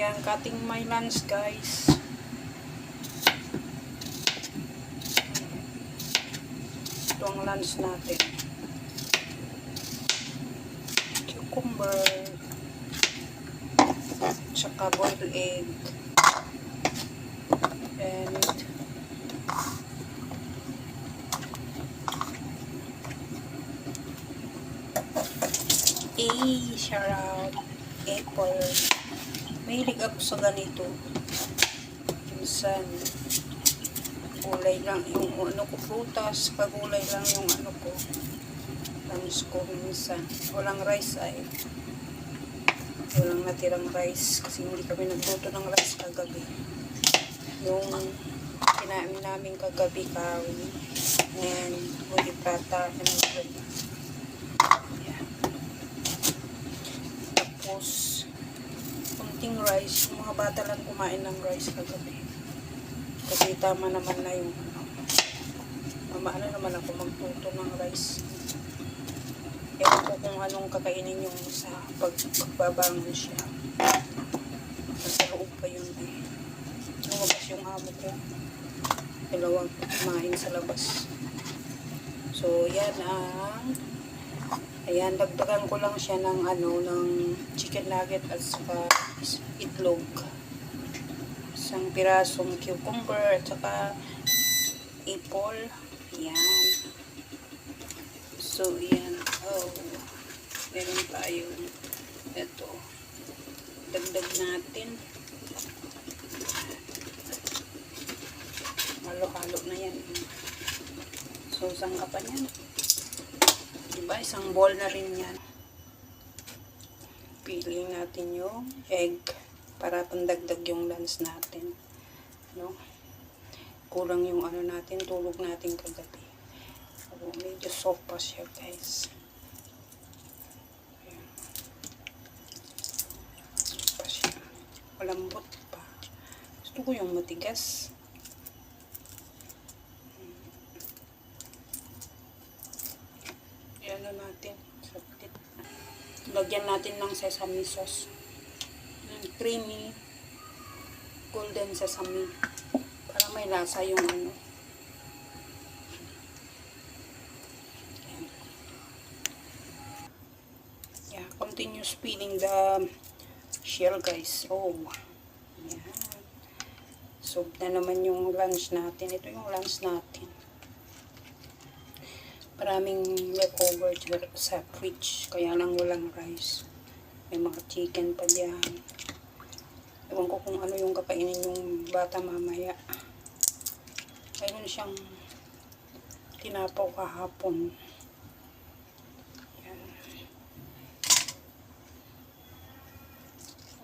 Yan, cutting my lunch, guys. Ito ang lunch natin. Cucumber. Tsaka boiled egg. And shout out apple. Mahilig ako sa ganito. Minsan gulay lang yung ano ko, prutas, pagulay lang yung ano ko, lunch ko. Minsan walang rice ay walang natirang rice kasi hindi kami nagluto ng rice kagabi. Yung kinain namin kagabi, kawi and huli prata and yeah. Tapos kunting rice, yung mga bata lang kumain ng rice kagabi kasi tama naman na yung mamaano naman ako magluto ng rice. Ewan ko kung anong kakainin yung sa pagbabangon siya. Nasa loob pa yun eh. Lumabas yung amo ko. Dalawang kumain sa labas. So, yan ang ayan, dagdagan ko lang siya ng ano, ng chicken nugget at saka itlog. Isang pirasong cucumber at saka apple. Ayan. So, yan. Oh, meron tayong ito. Dagdag natin. Halo-halo na yan. So, isang kapan yan. Diba? Isang bowl na rin yan. Pili natin yung egg para pandagdag yung lunch natin. No? Kulang yung ano natin, tulog natin kagabi. So, medyo soft pa siya, guys. Ayan. Soft pa siya. Malambot pa. Gusto ko yung matigas. Ayan na natin. Lagyan natin ng sesame sauce. Creamy golden sesame. Para may lasa yung ano. Yeah, continue spilling the shell, guys. Oh. Yeah. So, na naman yung lunch natin. Ito yung lunch natin. Maraming leftover sa fridge. Kaya lang walang rice. May mga chicken pa dyan. Ewan ko kung ano yung kakainin yung bata mamaya. Mayroon siyang tinapaw kahapon. Yan.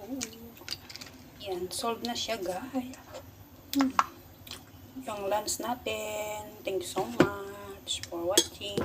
Oh. Yan. Solved na siya, guys. Yung lunch natin. Thank you so much for watching.